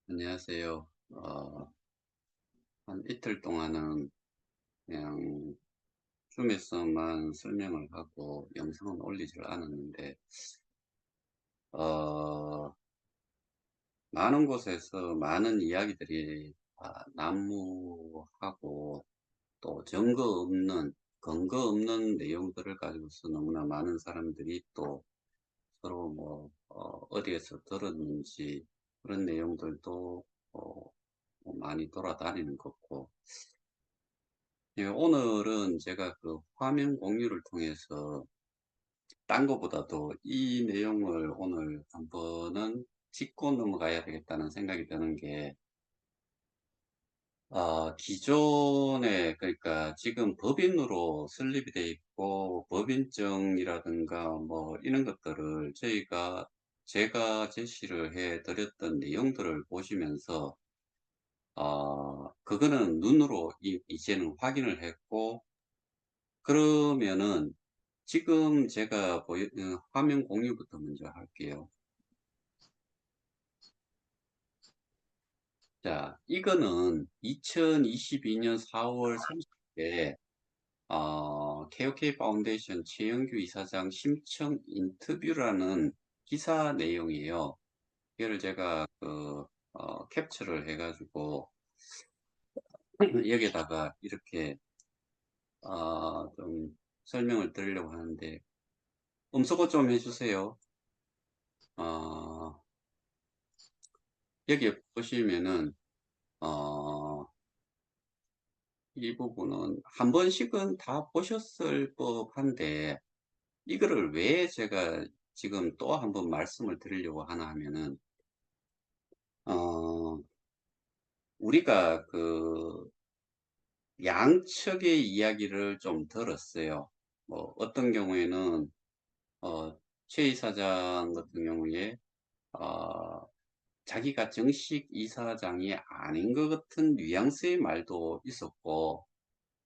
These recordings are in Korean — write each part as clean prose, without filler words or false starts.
안녕하세요. 한 이틀 동안은 그냥 줌에서만 설명을 하고 영상은 올리질 않았는데, 어, 많은 곳에서 많은 이야기들이 난무하고 또 근거 없는 내용들을 가지고서 너무나 많은 사람들이 또 서로 어디에서 들었는지 그런 내용들도 어, 많이 돌아다니는 것 같고, 예, 오늘은 제가 그 화면 공유를 통해서 딴 거보다도 이 내용을 오늘 한번은 짚고 넘어가야 되겠다는 생각이 드는 게, 기존에, 그러니까 지금 법인으로 설립이 돼 있고, 법인증이라든가 뭐 이런 것들을 제가 제시를 해 드렸던 내용들을 보시면서, 그거는 눈으로 이제는 확인을 했고, 그러면은 지금 제가 화면 공유부터 먼저 할게요. 자, 이거는 2022년 4월 30일에 KOK 파운데이션 최영규 이사장 심청 인터뷰라는 기사 내용이에요. 이거를 제가 캡처를 해가지고 여기다가 이렇게 좀 설명을 드리려고 하는데, 음소거 좀 해주세요. 어, 여기 보시면은 어, 이 부분은 한 번씩은 다 보셨을 법한데, 이거를 왜 제가 지금 또 한번 말씀을 드리려고 하나 하면은, 어, 우리가 그 양측의 이야기를 좀 들었어요. 뭐, 어떤 경우에는, 최 이사장 같은 경우에, 어, 자기가 정식 이사장이 아닌 것 같은 뉘앙스의 말도 있었고,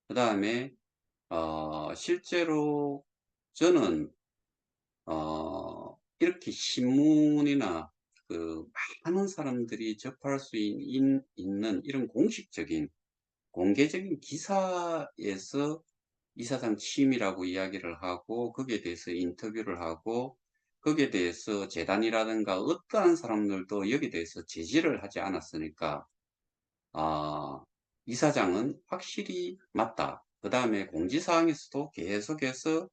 그 다음에 실제로 저는, 이렇게 신문이나 그 많은 사람들이 접할 수 있는 이런 공식적인, 공개적인 기사에서 이사장 취임이라고 이야기를 하고, 거기에 대해서 인터뷰를 하고, 거기에 대해서 재단이라든가 어떠한 사람들도 여기에 대해서 제지를 하지 않았으니까, 아, 이사장은 확실히 맞다. 그 다음에 공지사항에서도 계속해서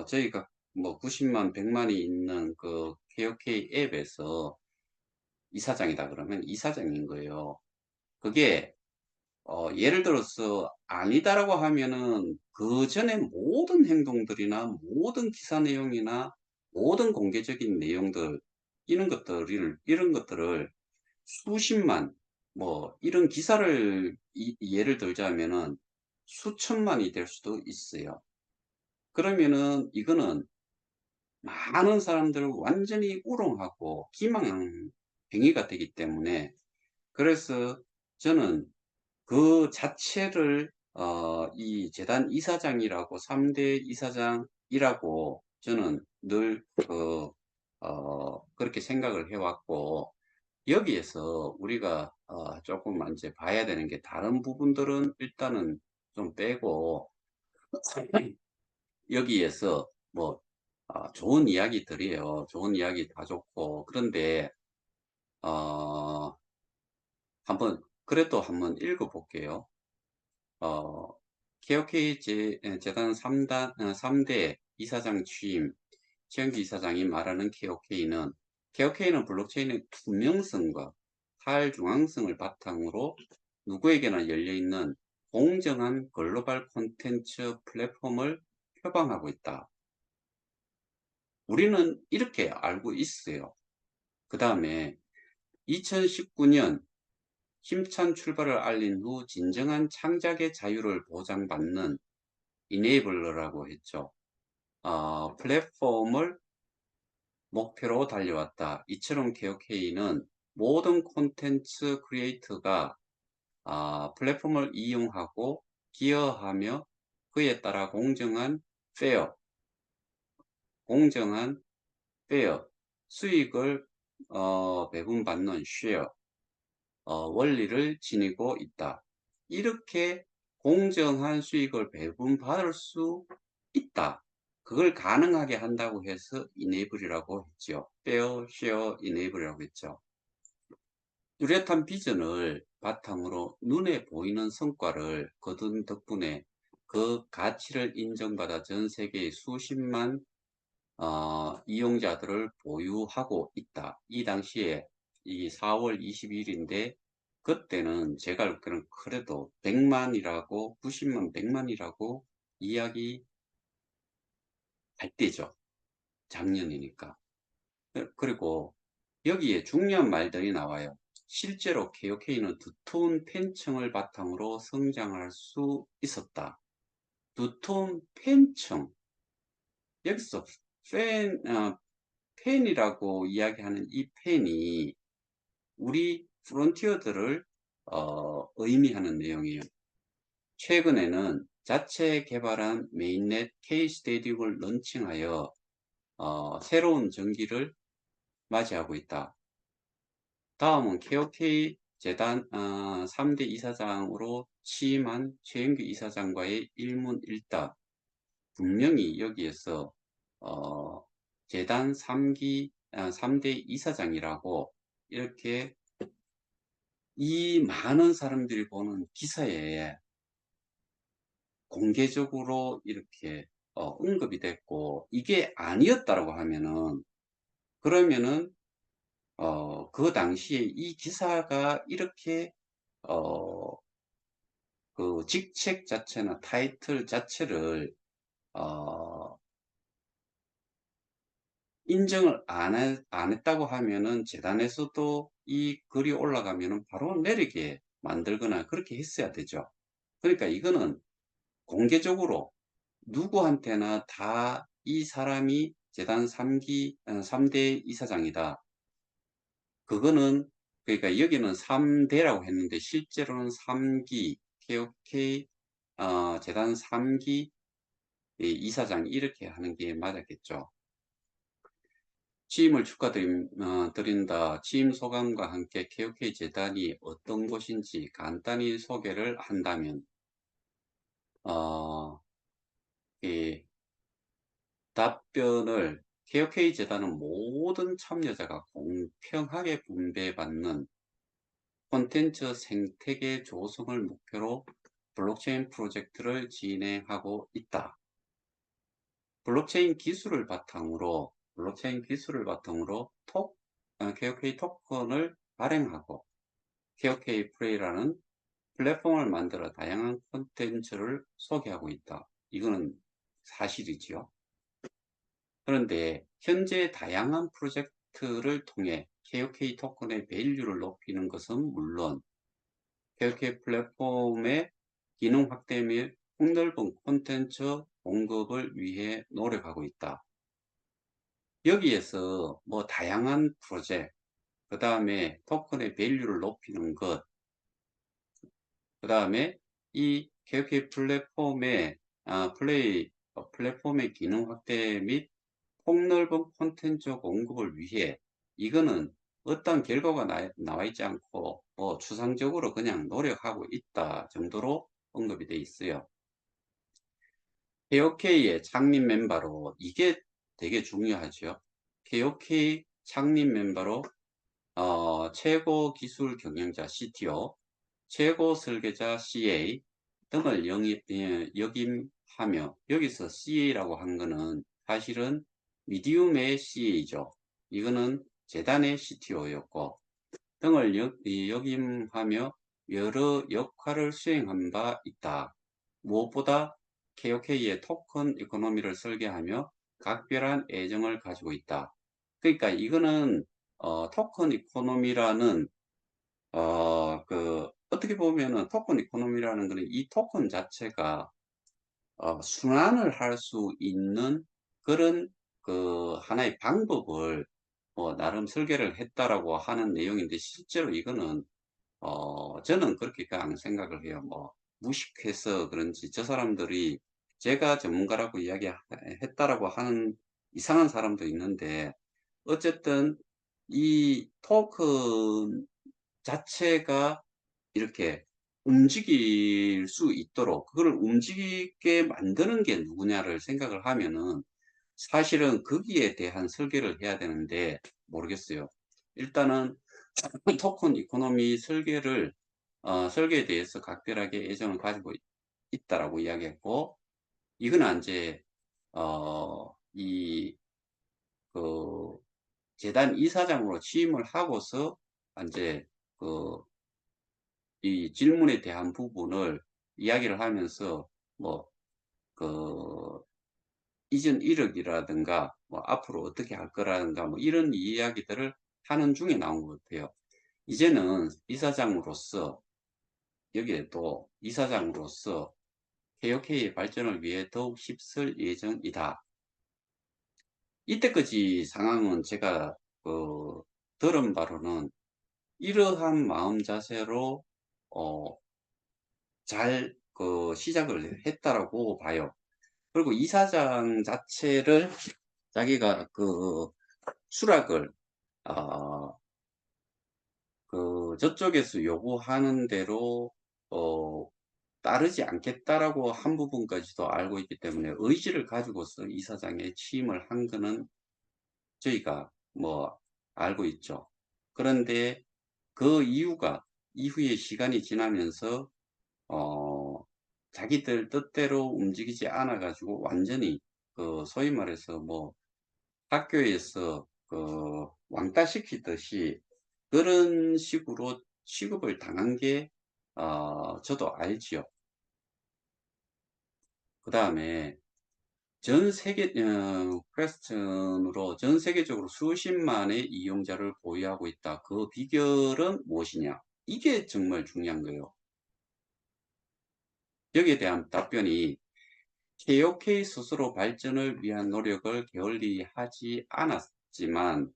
저희가 뭐 90만, 100만이 있는 그 KOK 앱에서 이사장이다 그러면 이사장인 거예요. 그게 예를 들어서 아니다라고 하면은 그 전에 모든 행동들이나 모든 기사 내용이나 모든 공개적인 내용들 이런 것들을 수십만 뭐 이런 기사를 예를 들자면은 수천만이 될 수도 있어요. 그러면은 이거는 많은 사람들을 완전히 우롱하고 기망한 행위가 되기 때문에, 그래서 저는 그 자체를 이 재단 이사장이라고 3대 이사장이라고 저는 늘 그렇게 생각을 해왔고, 여기에서 우리가 조금 이제 봐야 되는 게, 다른 부분들은 일단은 좀 빼고 여기에서 뭐 좋은 이야기들이에요. 좋은 이야기 다 좋고, 그런데 어, 그래도 한번 읽어볼게요. 어, KOK 재단 3대 이사장 취임, 최영기 이사장이 말하는 KOK는 블록체인의 투명성과 탈중앙성을 바탕으로 누구에게나 열려있는 공정한 글로벌 콘텐츠 플랫폼을 표방하고 있다. 우리는 이렇게 알고 있어요. 그 다음에 2019년 힘찬 출발을 알린 후 진정한 창작의 자유를 보장받는 이네이블러라고 했죠. 플랫폼을 목표로 달려왔다. 이처럼 KOK는 모든 콘텐츠 크리에이터가 플랫폼을 이용하고 기여하며 그에 따라 페어, 공정한 페어 수익을 배분받는 share, 원리를 지니고 있다. 이렇게 공정한 수익을 배분받을 수 있다. 그걸 가능하게 한다고 해서 enable이라고 했죠. fair share enable이라고 했죠. 뚜렷한 비전을 바탕으로 눈에 보이는 성과를 거둔 덕분에 그 가치를 인정받아 전 세계의 수십만 이용자들을 보유하고 있다. 이 당시에 이 4월 22일인데 그때는 제가 알기로는 그래도 100만이라고 90만 100만이라고 이야기할 때죠. 작년이니까. 그리고 여기에 중요한 말들이 나와요. 실제로 KOK는 두터운 팬층을 바탕으로 성장할 수 있었다. 두터운 팬층. 여기서 팬이라고 이야기하는 이 팬이 우리 프론티어들을 의미하는 내용이에요. 최근에는 자체 개발한 메인넷 K-스테디움을 런칭하여 새로운 전기를 맞이하고 있다. 다음은 KOK 재단 3대 이사장으로 취임한 최영규 이사장과의 일문일답. 분명히 여기에서 재단 3대 이사장이라고 이렇게 이 많은 사람들이 보는 기사에 공개적으로 이렇게 언급이 됐고 이게 아니었다라고 하면은 그러면은 그 당시에 이 기사가 이렇게 어, 그 직책 자체나 타이틀 자체를 어, 인정을 안 했다고 하면은 재단에서도 이 글이 올라가면은 바로 내리게 만들거나 그렇게 했어야 되죠. 그러니까 이거는 공개적으로 누구한테나 다 이 사람이 재단 3대 이사장이다. 그거는 그러니까 여기는 3대라고 했는데 실제로는 3기 KOK 재단 3기 이사장 이렇게 하는 게 맞았겠죠. 취임을 축하드린다. 취임 소감과 함께 KOK 재단이 어떤 곳인지 간단히 소개를 한다면 어, 이 답변을 KOK 재단은 모든 참여자가 공평하게 분배받는 콘텐츠 생태계 조성을 목표로 블록체인 프로젝트를 진행하고 있다. 블록체인 기술을 바탕으로 KOK 토큰을 발행하고 KOK 플레이라는 플랫폼을 만들어 다양한 콘텐츠를 소개하고 있다. 이거는 사실이지요. 그런데 현재 다양한 프로젝트를 통해 KOK 토큰의 밸류를 높이는 것은 물론 KOK 플랫폼의 기능 확대 및 폭넓은 콘텐츠 공급을 위해 노력하고 있다. 여기에서 뭐 다양한 프로젝트, 그 다음에 토큰의 밸류를 높이는 것, 그 다음에 이 KOK 플랫폼의 플랫폼의 기능 확대 및 폭넓은 콘텐츠 공급을 위해 이거는 어떤 결과가 나와 있지 않고 뭐 추상적으로 그냥 노력하고 있다 정도로 언급이 돼 있어요. KOK의 창립 멤버로 이게 되게 중요하죠. KOK 창립 멤버로 최고 기술 경영자 CTO, 최고 설계자 CA 등을 역임하며 여기서 CA라고 한 거는 사실은 미디움의 CA죠. 이거는 재단의 CTO였고 등을 역임하며 여러 역할을 수행한 바 있다. 무엇보다 KOK의 토큰 이코노미를 설계하며 각별한 애정을 가지고 있다. 그러니까 이거는 토큰 이코노미라는 어떻게 보면은 토큰 이코노미라는 거는 이 토큰 자체가 순환을 할 수 있는 그런 그 하나의 방법을 나름 설계를 했다라고 하는 내용인데 실제로 이거는 저는 그렇게 그냥 생각을 해요. 뭐 무식해서 그런지 저 사람들이 제가 전문가라고 이야기했다라고 하는 이상한 사람도 있는데 어쨌든 이 토큰 자체가 이렇게 움직일 수 있도록 그걸 움직이게 만드는 게 누구냐를 생각을 하면은 사실은 거기에 대한 설계를 해야 되는데 모르겠어요. 일단은 토큰 이코노미 설계를 설계에 대해서 각별하게 애정을 가지고 있다라고 이야기했고, 이거는 이제 이 그 재단 이사장으로 취임을 하고서 이제 그 이 질문에 대한 부분을 이야기를 하면서 뭐 그 이전 이력이라든가 뭐 앞으로 어떻게 할 거라든가 뭐 이런 이야기들을 하는 중에 나온 것 같아요. 이제는 이사장으로서 여기에 또 이사장으로서 KOK의 발전을 위해 더욱 힘쓸 예정이다. 이때까지 상황은 제가 들은 바로는 이러한 마음 자세로 어, 잘 시작을 했다라고 봐요. 그리고 이사장 자체를 자기가 수락을 어, 저쪽에서 요구하는 대로 어, 따르지 않겠다라고 한 부분까지도 알고 있기 때문에 의지를 가지고서 이사장에 취임을 한 거는 저희가 뭐 알고 있죠. 그런데 그 이유가 이후에 시간이 지나면서 어, 자기들 뜻대로 움직이지 않아 가지고 완전히 소위 말해서 뭐 학교에서 왕따 시키듯이 그런 식으로 취급을 당한 게 저도 알지요. 그 다음에 전 세계 퀘스천으로 전 세계적으로 수십만의 이용자를 보유하고 있다. 그 비결은 무엇이냐? 이게 정말 중요한 거예요. 여기에 대한 답변이 KOK 스스로 발전을 위한 노력을 게을리 하지 않았지만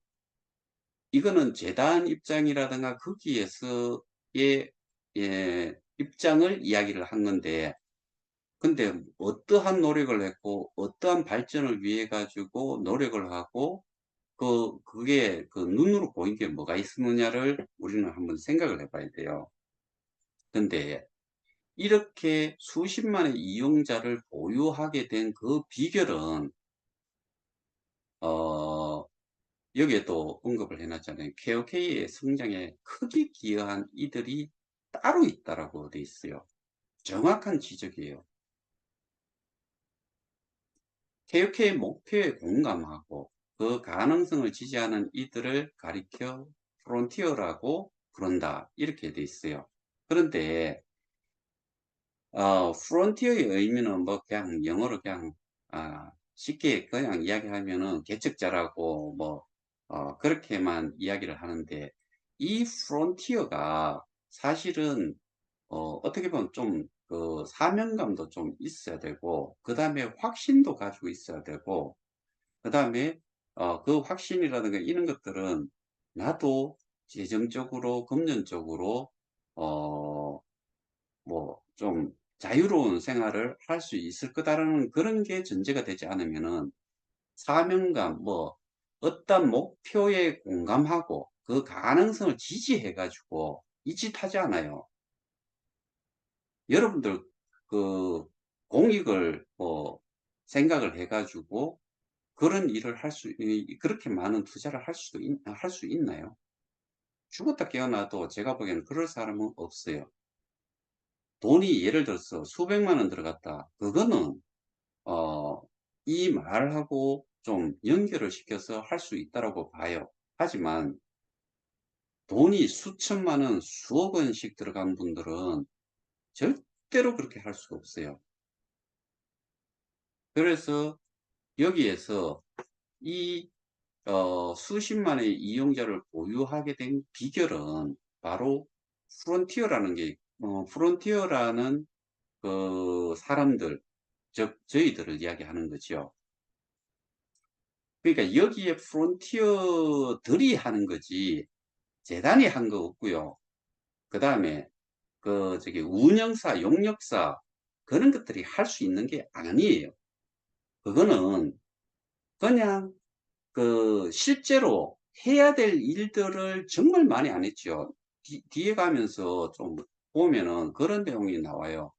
이거는 재단 입장이라든가 거기에서의 입장을 이야기를 한 건데, 근데 어떠한 노력을 했고 어떠한 발전을 위해 가지고 노력을 하고 그게 눈으로 보인 게 뭐가 있느냐를 우리는 한번 생각을 해봐야 돼요. 근데 이렇게 수십만의 이용자를 보유하게 된 그 비결은 어, 여기에 또 언급을 해놨잖아요. KOK의 성장에 크게 기여한 이들이 따로 있다라고 돼 있어요. 정확한 지적이에요. KOK의 목표에 공감하고 그 가능성을 지지하는 이들을 가리켜 프론티어라고 부른다. 이렇게 돼 있어요. 그런데 프론티어의 의미는 뭐 그냥 영어로 그냥 쉽게 그냥 이야기하면은 개척자라고 뭐 그렇게만 이야기를 하는데 이 프론티어가 사실은 어떻게 보면 좀 사명감도 좀 있어야 되고 그 다음에 확신도 가지고 있어야 되고 그 다음에 그 확신이라든가 이런 것들은 나도 재정적으로 금전적으로 어 뭐 좀 자유로운 생활을 할 수 있을 거다라는 그런 게 전제가 되지 않으면은 사명감 뭐 어떤 목표에 공감하고 그 가능성을 지지해 가지고 이 짓 하지 않아요. 여러분들 그 공익을 생각을 해 가지고 그런 일을 그렇게 많은 투자를 할 수 있나요? 죽었다 깨어나도 제가 보기에는 그럴 사람은 없어요. 돈이 예를 들어서 수백만 원 들어갔다. 그거는 어, 이 말하고 좀 연결을 시켜서 할 수 있다라고 봐요. 하지만 돈이 수천만 원, 수억 원씩 들어간 분들은 절대로 그렇게 할 수가 없어요. 그래서 여기에서 이 수십만의 이용자를 보유하게 된 비결은 바로 프론티어라는 프론티어라는 사람들, 즉 저희들을 이야기하는 거죠. 그러니까 여기에 프론티어들이 하는 거지 재단이 한 거 없고요. 그 다음에 운영사, 용역사 그런 것들이 할 수 있는 게 아니에요. 그거는 그냥 실제로 해야 될 일들을 정말 많이 안 했죠. 뒤에 가면서 좀 보면은 그런 내용이 나와요.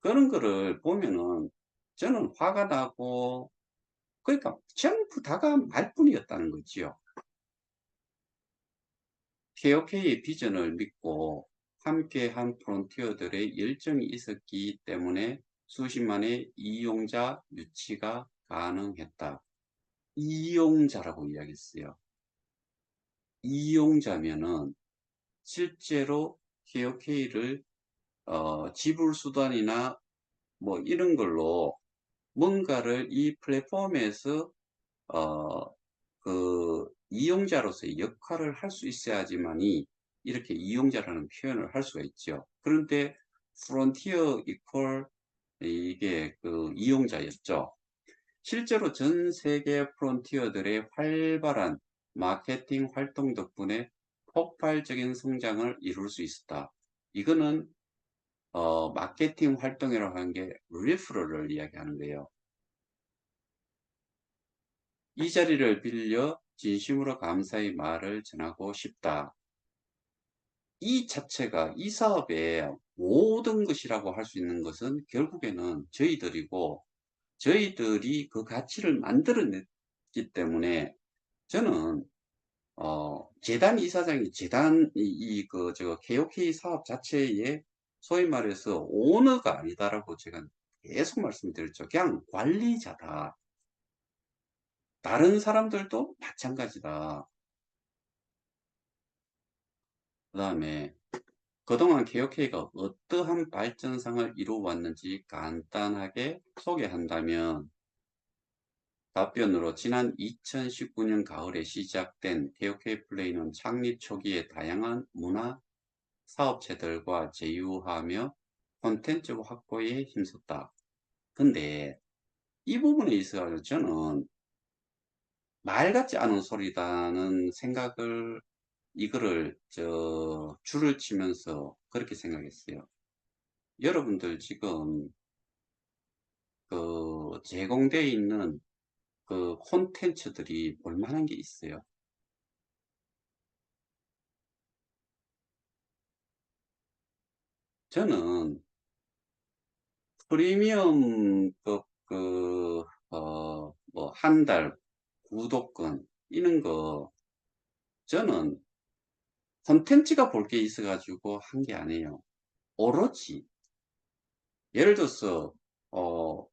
그런 거를 보면은 저는 화가 나고, 그러니까 전부 다가 말뿐이었다는 거지요. KOK의 비전을 믿고 함께한 프론티어들의 열정이 있었기 때문에 수십만의 이용자 유치가 가능했다. 이용자라고 이야기했어요. 이용자면은 실제로 KOK를 지불 수단이나 뭐 이런 걸로 뭔가를 이 플랫폼에서 어, 그 이용자로서의 역할을 할 수 있어야지만이 이렇게 이용자라는 표현을 할 수가 있죠. 그런데 프론티어 이퀄 이게 그 이용자였죠. 실제로 전 세계 프론티어들의 활발한 마케팅 활동 덕분에 폭발적인 성장을 이룰 수 있었다. 이거는 마케팅 활동이라고 하는 게 리퍼럴을 이야기하는 거예요. 이 자리를 빌려 진심으로 감사의 말을 전하고 싶다. 이 자체가 이 사업의 모든 것이라고 할 수 있는 것은 결국에는 저희들이고, 저희들이 그 가치를 만들어냈기 때문에 저는 재단 이사장이 재단 저 KOK 사업 자체에 소위 말해서 오너가 아니다라고 제가 계속 말씀드렸죠. 그냥 관리자다. 다른 사람들도 마찬가지다. 그 다음에 그동안 KOK가 어떠한 발전상을 이루어왔는지 간단하게 소개한다면, 답변으로 지난 2019년 가을에 시작된 KOK 플레이는 창립 초기에 다양한 문화 사업체들과 제휴하며 콘텐츠 확보에 힘썼다. 근데 이 부분에 있어서 저는 말 같지 않은 소리다는 생각을, 이거를 줄을 치면서 그렇게 생각했어요. 여러분들 지금 그 제공되어 있는 그 콘텐츠들이 볼만한 게 있어요. 저는 프리미엄급 뭐 한 달 구독권 이런 거, 저는 콘텐츠가 볼 게 있어가지고 한 게 아니에요. 오로지 예를 들어서 어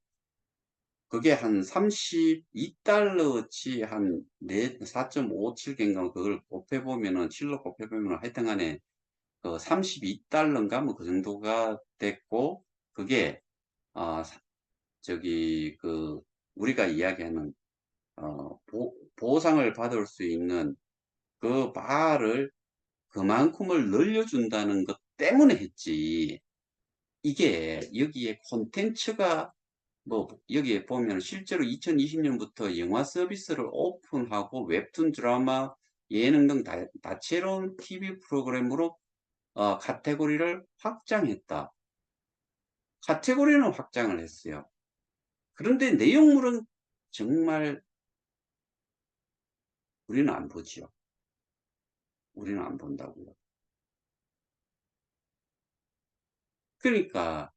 그게 한 32달러치 한 4.57개인가 그걸 곱해보면은 7로 곱해보면 하여튼 간에 그 32달러인가 뭐 그 정도가 됐고, 그게 어 저기 그 우리가 이야기하는 보상을 받을 수 있는 그 바를 그만큼을 늘려준다는 것 때문에 했지. 이게 여기에 콘텐츠가 뭐 여기에 보면 실제로 2020년부터 영화 서비스를 오픈하고 웹툰 드라마 예능 등 다채로운 TV 프로그램으로 카테고리를 확장했다. 카테고리는 확장을 했어요. 그런데 내용물은 정말 우리는 안 보지요. 우리는 안 본다고요. 그러니까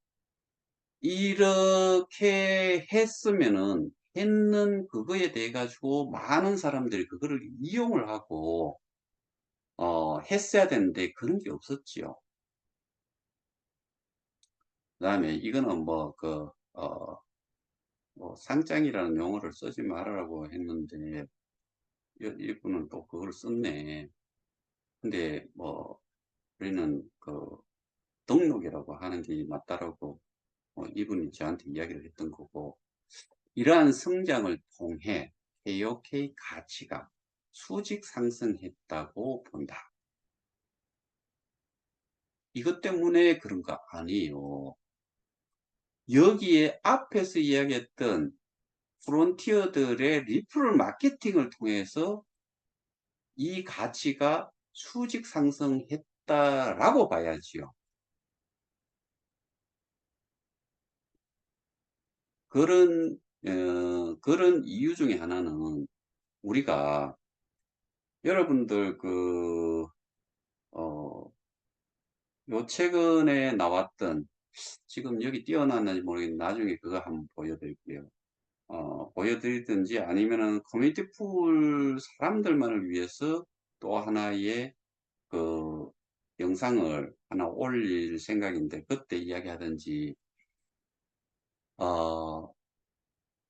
이렇게 했으면은 했는 그거에 대해 가지고 많은 사람들이 그거를 이용을 하고 했어야 되는데 그런 게 없었지요. 그다음에 이거는 뭐 상장이라는 용어를 쓰지 말으라고 했는데 이분은 또 그걸 썼네. 근데 뭐 우리는 그 등록이라고 하는 게 맞다라고 이분이 저한테 이야기를 했던 거고, 이러한 성장을 통해 KOK 가치가 수직 상승했다고 본다. 이것 때문에 그런가 아니에요. 여기에 앞에서 이야기했던 프론티어들의 리프럴 마케팅을 통해서 이 가치가 수직 상승했다라고 봐야지요. 그런 그런 이유 중에 하나는 우리가 여러분들 어, 요 최근에 나왔던, 지금 여기 띄어놨는지 모르겠는데 나중에 그거 한번 보여드릴게요. 보여드리든지 아니면은 커뮤니티 풀 사람들만을 위해서 또 하나의 그 영상을 하나 올릴 생각인데 그때 이야기하든지, 어,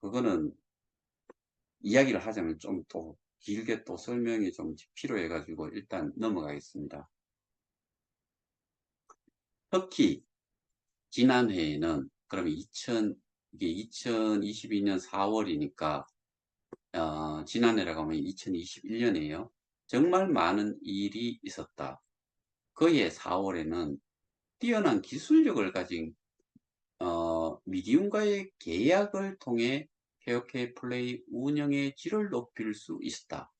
그거는 이야기를 하자면 좀 또 길게 또 설명이 좀 필요해 가지고 일단 넘어가겠습니다. 특히 지난해에는, 그러면 이게 2022년 4월이니까 지난해라고 하면 2021년이에요. 정말 많은 일이 있었다. 그해 4월에는 뛰어난 기술력을 가진 미디움과의 계약을 통해 KOK 플레이 운영의 질을 높일 수 있었다.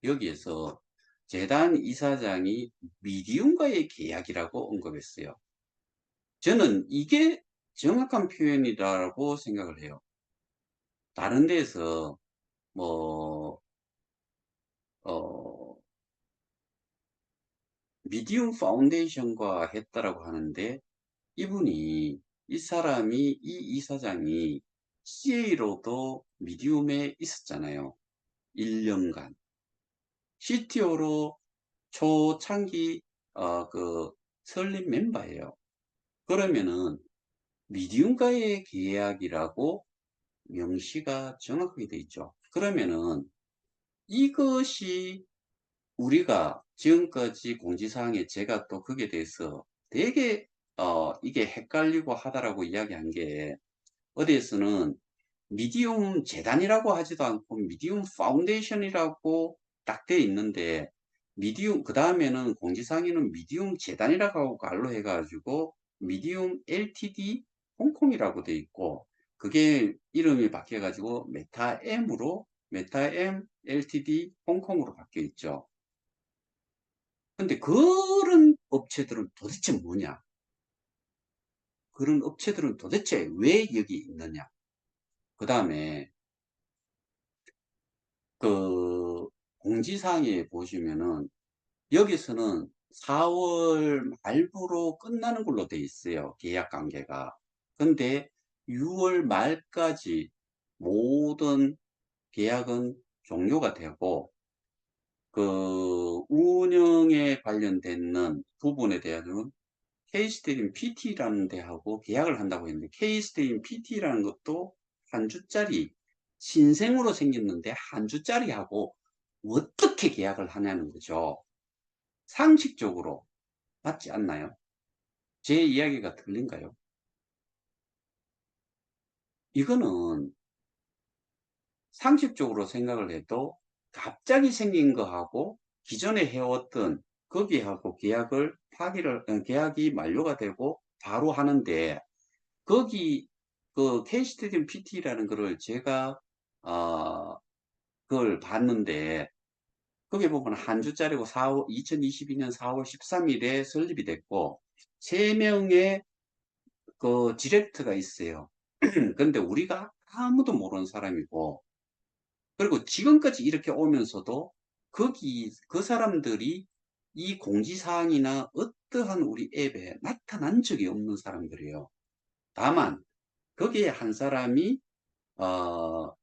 여기에서 재단 이사장이 미디움과의 계약이라고 언급했어요. 저는 이게 정확한 표현이라고 생각을 해요. 다른 데서 뭐 어, 미디움 파운데이션과 했다라고 하는데, 이 사람이, 이 이사장이 CA로도 미디움에 있었잖아요. 1년간. CTO로 초창기 설립 멤버예요. 그러면은 미디움과의 계약이라고 명시가 정확하게 돼 있죠. 그러면은 이것이 우리가 지금까지 공지사항에 제가 또 거기에 대해서 되게 이게 헷갈리고 하다라고 이야기한 게, 어디에서는 미디움 재단이라고 하지도 않고 미디움 파운데이션이라고 딱 돼 있는데, 미디움 그 다음에는 공지사항에는 미디움 재단이라고 갈로 해가지고 미디움 LTD 홍콩이라고 돼 있고, 그게 이름이 바뀌어 가지고 메타M LTD 홍콩으로 바뀌어 있죠. 근데 그런 업체들은 도대체 뭐냐? 그런 업체들은 도대체 왜 여기 있느냐? 그 다음에 그 공지사항에 보시면은 여기서는 4월 말부로 끝나는 걸로 돼 있어요. 계약 관계가. 근데 6월 말까지 모든 계약은 종료가 되고, 그 운영에 관련되는 부분에 대해서는 K스테림 PT라는 데하고 계약을 한다고 했는데, K스테림 PT라는 것도 한 주짜리, 신생으로 생겼는데 한 주짜리하고 어떻게 계약을 하냐는 거죠. 상식적으로 맞지 않나요? 제 이야기가 틀린가요? 이거는 상식적으로 생각을 해도 갑자기 생긴 거하고 기존에 해왔던 거기하고 계약이 만료가 되고 바로 하는데, 거기 그 K스테디움 PT라는 거를 제가 어, 그걸 봤는데, 거기 보면 한 주짜리고 2022년 4월 13일에 설립이 됐고 3명의 그 디렉터가 있어요. 근데 우리가 아무도 모르는 사람이고, 그리고 지금까지 이렇게 오면서도 그 사람들이 이 공지사항이나 어떠한 우리 앱에 나타난 적이 없는 사람들이에요. 다만 거기에 한 사람이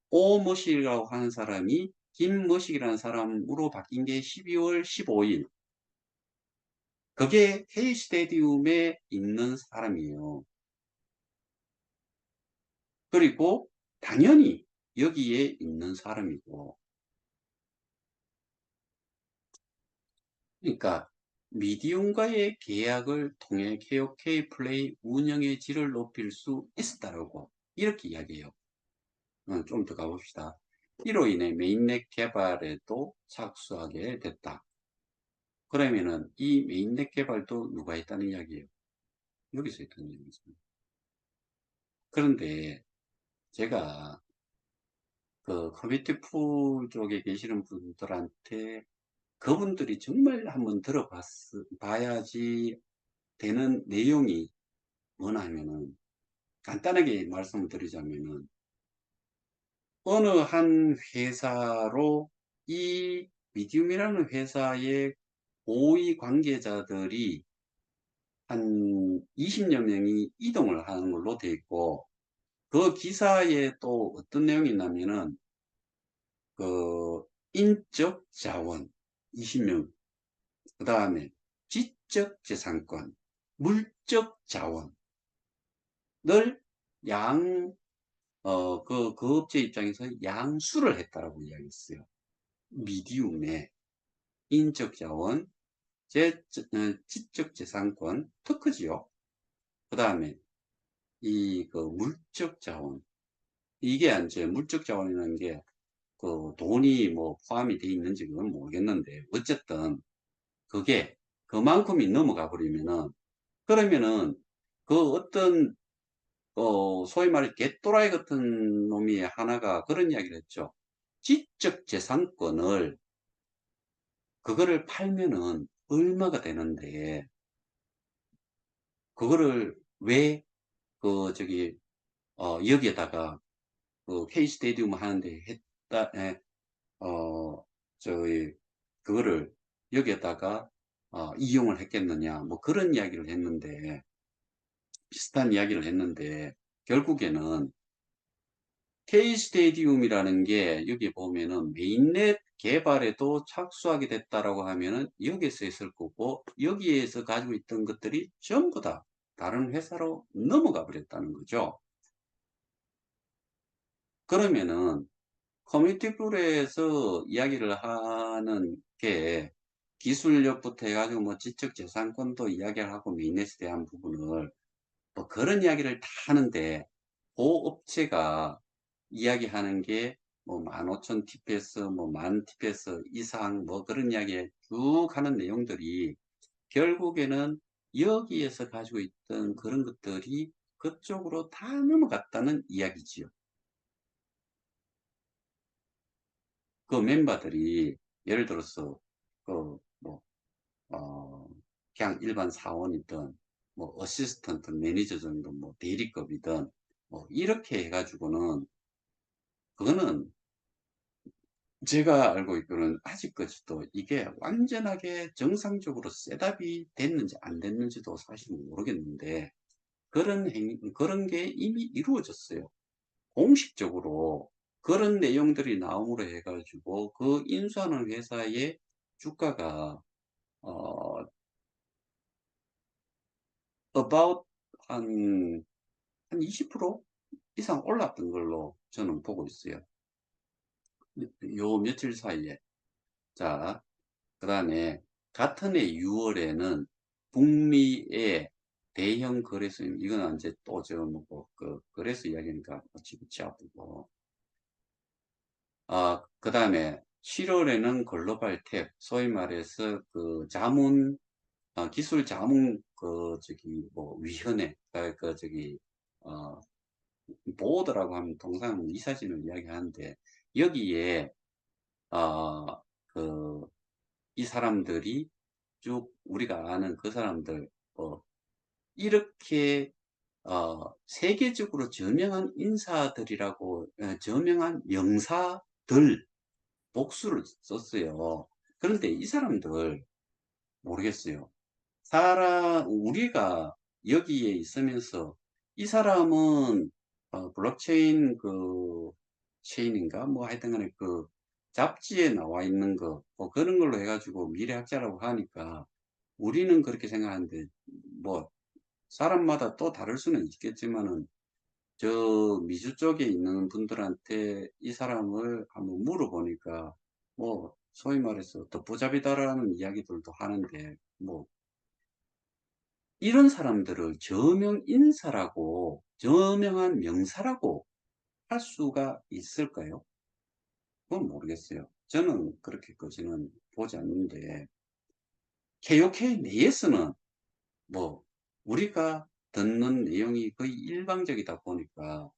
오머식이라고 하는 사람이 김머식이라는 사람으로 바뀐 게 12월 15일. 그게 K 스테디움에 있는 사람이에요. 그리고 당연히 여기에 있는 사람이고, 그러니까 미디움과의 계약을 통해 KOK 플레이 운영의 질을 높일 수 있었다라고 이렇게 이야기해요. 좀 더 가봅시다. 이로 인해 메인넷 개발에도 착수하게 됐다. 그러면은 이 메인넷 개발도 누가 했다는 이야기예요? 여기서 했다는 이야기죠. 그런데 제가 그 커뮤니티 풀 쪽에 계시는 분들한테, 그분들이 정말 한번 봐야지 되는 내용이 뭐냐 하면은, 간단하게 말씀을 드리자면은, 어느 한 회사로 이 미디움이라는 회사의 고위 관계자들이 한 20여 명이 이동을 하는 걸로 돼 있고, 그 기사에 또 어떤 내용이 있냐면은, 그, 인적 자원 20명, 그 다음에 지적 재산권, 물적 자원을 그 업체 입장에서 양수를 했다라고 이야기했어요. 미디움에 인적 자원, 지적 재산권, 특허지요. 그 다음에 그 물적 자원. 이게 이제 물적 자원이라는 게 그 돈이 뭐 포함이 돼 있는지 그건 모르겠는데, 어쨌든 그게 그만큼이 넘어가 버리면은, 그러면은 그 어떤 소위 말해 개또라이 같은 놈이 하나가 그런 이야기를 했죠. 지적 재산권을 그거를 팔면은 얼마가 되는데 그거를 왜 저기 여기에다가 그 K 스테디움 하는데 했다. 저희 그거를 여기에다가 이용을 했겠느냐 뭐 그런 이야기를 했는데, 비슷한 이야기를 했는데, 결국에는 K 스테디움이라는 게 여기 보면은 메인넷 개발에도 착수하게 됐다라고 하면은 여기에서 했을 거고, 여기에서 가지고 있던 것들이 전부 다 다른 회사로 넘어가 버렸다는 거죠. 그러면은 커뮤니티 룰에서 이야기를 하는 게 기술력부터 해가지고 뭐 지적재산권도 이야기를 하고 메인넷에 대한 부분을 뭐 그런 이야기를 다 하는데, 그 업체가 이야기하는 게 뭐 15,000 TPS, 뭐 10,000 TPS 이상 뭐 그런 이야기 쭉 하는 내용들이 결국에는 여기에서 가지고 있던 그런 것들이 그쪽으로 다 넘어갔다는 이야기지요. 그 멤버들이 예를 들어서 그 뭐, 어, 그냥 일반 사원이든 뭐 어시스턴트 매니저 정도 뭐 대리급이든 뭐 이렇게 해가지고는 그거는 제가 알고 있기로는 아직까지도 이게 완전하게 정상적으로 셋업이 됐는지 안 됐는지도 사실 모르겠는데, 그런 게 이미 이루어졌어요. 공식적으로 그런 내용들이 나옴으로 해가지고 그 인수하는 회사의 주가가 어, about 한 20% 이상 올랐던 걸로 저는 보고 있어요. 요 며칠 사이에. 자, 그 다음에 같은 해 6월에는 북미의 대형 거래소, 이건 이제 또 저 뭐 그 거래소 이야기니까 지붙이 아프고, 그 다음에 7월에는 글로벌 텍, 소위 말해서 그 기술 자문 뭐 위원회, 어, 보드라고 하면 동상 이 사진을 이야기하는데, 여기에 어, 그, 이 사람들이 쭉 우리가 아는 그 사람들 이렇게 세계적으로 저명한 인사들이라고 저명한 명사들 복수를 썼어요. 그런데 이 사람들 모르겠어요. 우리가 여기에 있으면서 이 사람은 블록체인 체인인가 뭐 하여튼 간에 그 잡지에 나와 있는 뭐 그런 걸로 해가지고 미래학자라고 하니까 우리는 그렇게 생각하는데, 뭐 사람마다 또 다를 수는 있겠지만은 저 미주 쪽에 있는 분들한테 이 사람을 한번 물어보니까 뭐 소위 말해서 듣보잡이다라는 이야기들도 하는데, 뭐 이런 사람들을 저명 인사라고, 저명한 명사라고 할 수가 있을까요? 그건 모르겠어요. 저는 그렇게까지는 보지 않는데, KOK 내에서는 뭐 우리가 듣는 내용이 거의 일방적이다 보니까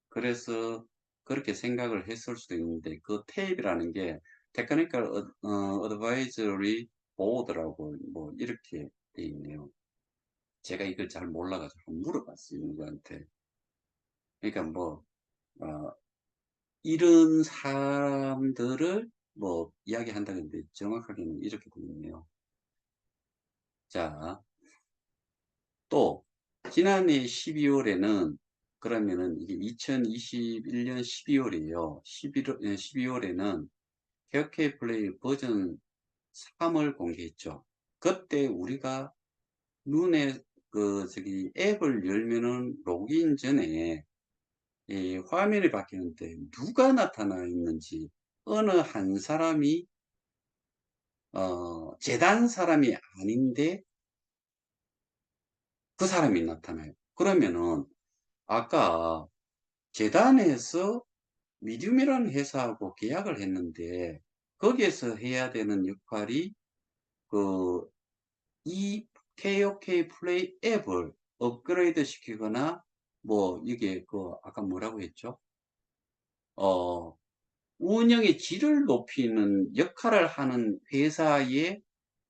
그래서 그렇게 생각을 했을 수도 있는데, 그 테이프라는 게 테크니컬 어드바이저리 보드라고 뭐 이렇게 돼 있네요. 제가 이걸 잘 몰라가지고 한번 물어봤어요, 누구한테. 그러니까 뭐, 어, 이런 사람들을 뭐 이야기한다는데 정확하게는 이렇게 되겠네요. 자, 또 지난해 12월에는 그러면은 이게 2021년 12월이에요. 12월에는 케어케이 플레이 버전 3을 공개했죠. 그때 우리가 눈에 저기 앱을 열면은 로그인 전에 이 화면이 바뀌는데 누가 나타나 있는지 어느 한 사람이 재단 사람이 아닌데 그 사람이 나타나요. 그러면은 아까 재단에서 미디움이라는 회사하고 계약을 했는데 거기에서 해야 되는 역할이 그 이 KOK 플레이 앱을 업그레이드 시키거나 뭐 이게 아까 뭐라고 했죠? 어 운영의 질을 높이는 역할을 하는 회사의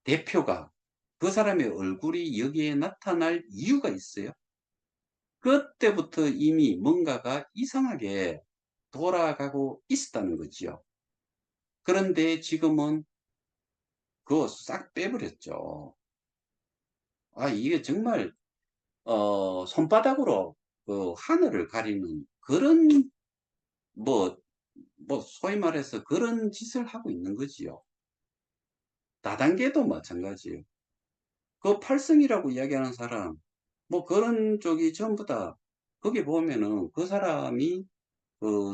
대표가 그 사람의 얼굴이 여기에 나타날 이유가 있어요. 그때부터 이미 뭔가가 이상하게 돌아가고 있었다는 거지요. 그런데 지금은 그거 싹 빼버렸죠. 아, 이게 정말, 손바닥으로 하늘을 가리는 그런, 뭐, 소위 말해서 그런 짓을 하고 있는 거지요. 다단계도 마찬가지예요. 그 팔성이라고 이야기하는 사람, 뭐 그런 쪽이 전부 다, 거기 보면은 그 사람이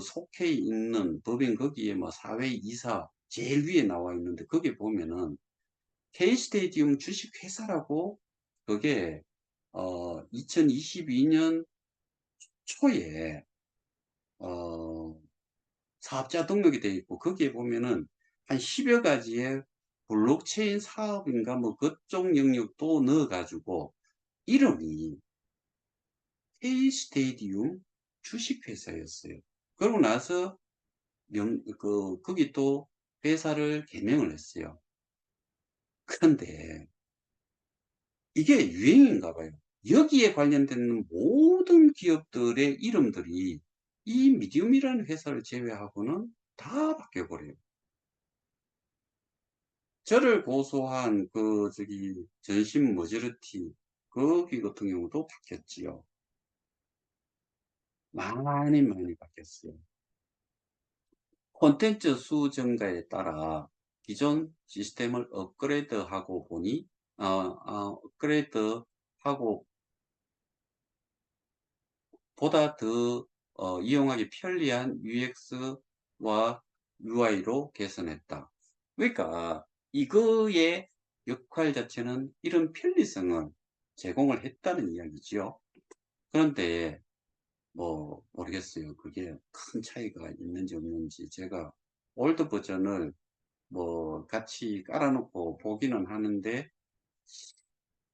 속해 있는 법인 거기에 뭐 사회 이사 제일 위에 나와 있는데 거기 보면은 K스테디움 주식회사라고 그게 2022년 초에 어, 사업자 등록이 되어 있고 거기에 보면은 한 10여 가지의 블록체인 사업인가 뭐 그쪽 영역도 넣어 가지고 이름이 K스테디움 주식회사였어요. 그러고 나서 거기 또 회사를 개명을 했어요. 그런데 이게 유행인가 봐요. 여기에 관련된 모든 기업들의 이름들이 이 미디움이라는 회사를 제외하고는 다 바뀌어버려요. 저를 고소한 전신 머저리티 거기 같은 경우도 바뀌었지요. 많이 바뀌었어요. 콘텐츠 수 증가에 따라 기존 시스템을 업그레이드하고 보니 업그레이드하고 보다 더 이용하기 편리한 UX와 UI로 개선했다. 그러니까 이거의 역할 자체는 이런 편리성을 제공을 했다는 이야기지요. 그런데 뭐 모르겠어요. 그게 큰 차이가 있는지 없는지 제가 올드 버전을 뭐 같이 깔아놓고 보기는 하는데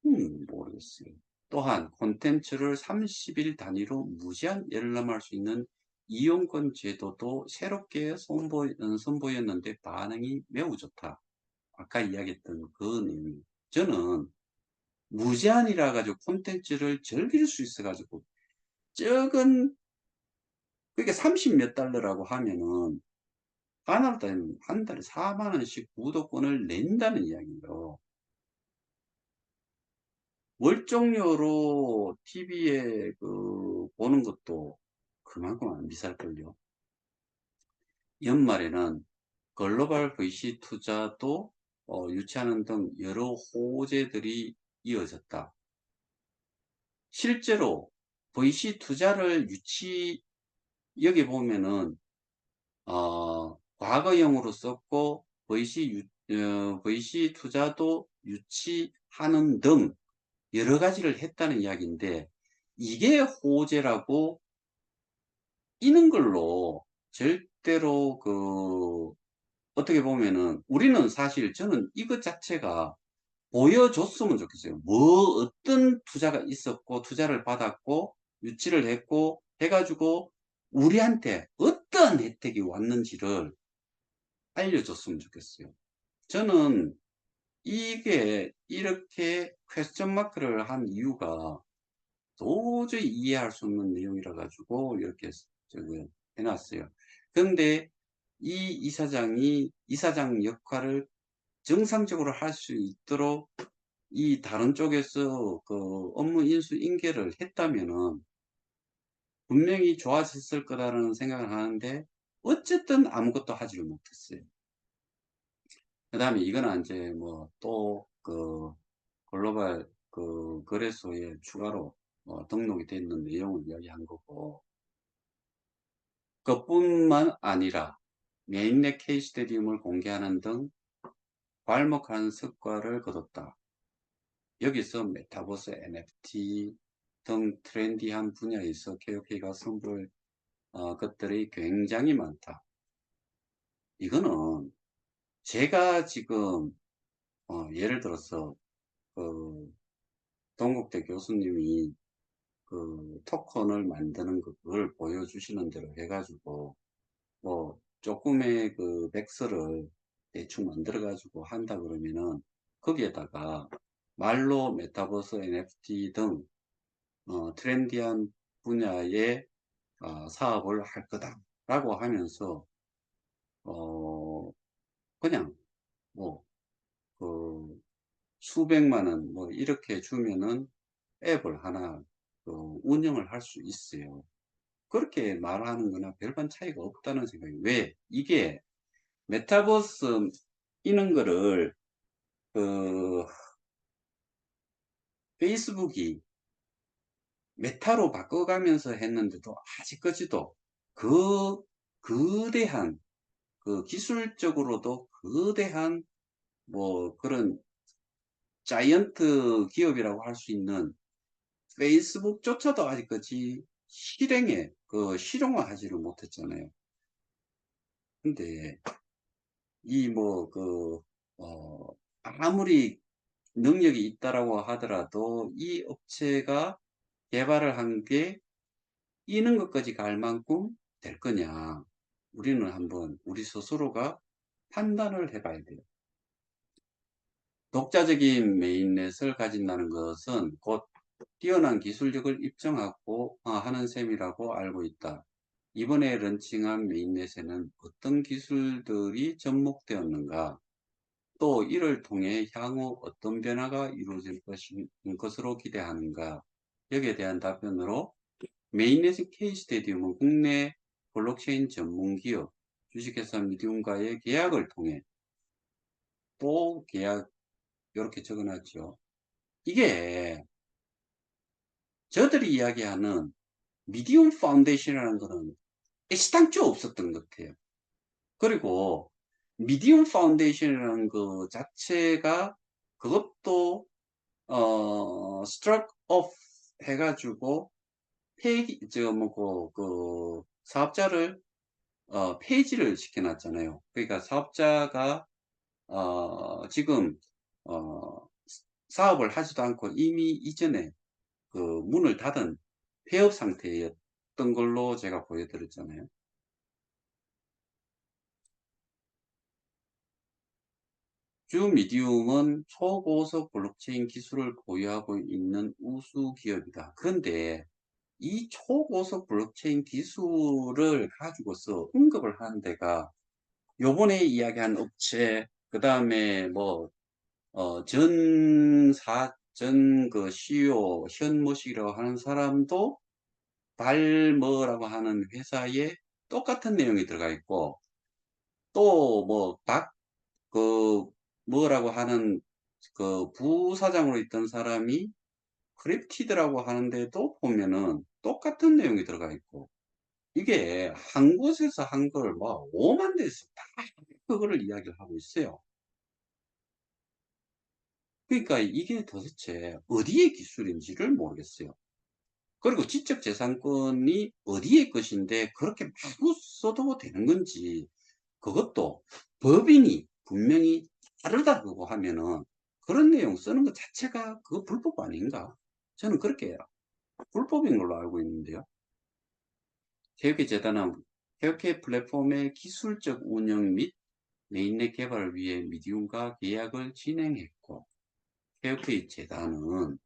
모르겠어요. 또한 콘텐츠를 30일 단위로 무제한 열람할 수 있는 이용권 제도도 새롭게 선보였는데 반응이 매우 좋다. 아까 이야기했던 그 내용. 저는 무제한이라 가지고 콘텐츠를 즐길 수 있어 가지고 적은 그게 30 몇 달러라고 하면은 하나로 따지면 한 달에 4만 원씩 구독권을 낸다는 이야기예요. 월정료로 TV에 보는 것도 그만큼 안 비쌀걸요. 연말에는 글로벌 VC 투자도 유치하는 등 여러 호재들이 이어졌다. 실제로 VC 투자를 여기 보면은 과거형으로 썼고 VC 투자도 유치하는 등 여러 가지를 했다는 이야기인데 이게 호재라고 이는 걸로 절대로 어떻게 보면은 우리는 사실 저는 이것 자체가 보여줬으면 좋겠어요. 뭐 어떤 투자가 있었고 투자를 받았고 유치를 했고 해가지고 우리한테 어떤 혜택이 왔는지를 알려줬으면 좋겠어요. 저는 이게 이렇게 퀘스천 마크를 한 이유가 도저히 이해할 수 없는 내용이라 가지고 이렇게 저기 해놨어요. 그런데 이 이사장 역할을 정상적으로 할 수 있도록 이 다른 쪽에서 그 업무 인수 인계를 했다면은 분명히 좋아졌을 거라는 생각을 하는데 어쨌든 아무것도 하지를 못했어요. 그 다음에 이거는 이제 뭐 또 그 글로벌 그 거래소에 추가로 등록이 돼 있는 내용을 이야기한 거고, 그뿐만 아니라 메인넷 K스테디움을 공개하는 등 괄목한 성과를 거뒀다. 여기서 메타버스, NFT 등 트렌디한 분야에서 KOK가 선보일 것들이 굉장히 많다. 이거는 제가 지금 예를 들어서 그 동국대 교수님이 그 토큰을 만드는 그걸 보여주시는 대로 해가지고 뭐 조금의 그 백서를 대충 만들어 가지고 한다 그러면은 거기에다가 말로 메타버스, NFT 등 트렌디한 분야의 사업을 할 거다라고 하면서 어 그냥 뭐 그 수백만 원 뭐 이렇게 주면은 앱을 하나 운영을 할 수 있어요. 그렇게 말하는 거나 별반 차이가 없다는 생각이, 왜 이게 메타버스 이런 거를 그 페이스북이 메타로 바꿔가면서 했는데도 아직까지도 그 거대한 그 기술적으로도 거대한 뭐 그런 자이언트 기업이라고 할 수 있는 페이스북조차도 아직까지 실용화하지를 못했잖아요. 근데 이 뭐 아무리 능력이 있다라고 하더라도 이 업체가 개발을 한 게 이런 것까지 갈 만큼 될 거냐. 우리는 한번 우리 스스로가 판단을 해봐야 돼요. 독자적인 메인넷을 가진다는 것은 곧 뛰어난 기술력을 입증하고 하는 셈이라고 알고 있다. 이번에 런칭한 메인넷에는 어떤 기술들이 접목되었는가? 또 이를 통해 향후 어떤 변화가 이루어질 것으로 기대하는가? 여기에 대한 답변으로 메인넷 K스테디움은 국내 블록체인 전문 기업 주식회사 미디움과의 계약을 통해 또 계약 이렇게 적어놨죠. 이게 저들이 이야기하는 미디움 파운데이션이라는 거는 애시당초 없었던 것 같아요. 그리고 미디움 파운데이션이라는 그 자체가 그것도 스트럭 업 해가지고 폐기 그 사업자를 폐지를 시켜놨잖아요. 그러니까 사업자가 지금 어 사업을 하지도 않고 이미 이전에 그 문을 닫은 폐업 상태였던 걸로 제가 보여드렸잖아요. 주 미디움은 초고속 블록체인 기술을 보유하고 있는 우수 기업이다. 그런데 이 초고속 블록체인 기술을 가지고서 언급을 하는 데가 요번에 이야기한 업체, 그 다음에 뭐, 전 그 CEO, 현모식이라고 하는 사람도 달머라고 하는 회사에 똑같은 내용이 들어가 있고, 또 뭐, 그, 뭐라고 하는 그 부사장으로 있던 사람이 크립티드라고 하는데도 보면은 똑같은 내용이 들어가 있고, 이게 한 곳에서 한 걸 막 오만 대에서 다 그거를 이야기를 하고 있어요. 그러니까 이게 도대체 어디의 기술인지를 모르겠어요. 그리고 지적재산권이 어디의 것인데 그렇게 마구 써도 되는 건지, 그것도 법인이 분명히 다르다고 하면은 그런 내용 쓰는 것 자체가 그거 불법 아닌가? 저는 그렇게 불법인 걸로 알고 있는데요. 개혁의 재단은 개혁의 플랫폼의 기술적 운영 및 메인넷 개발을 위해 미디움과 계약을 진행했고, 케어케이 재단은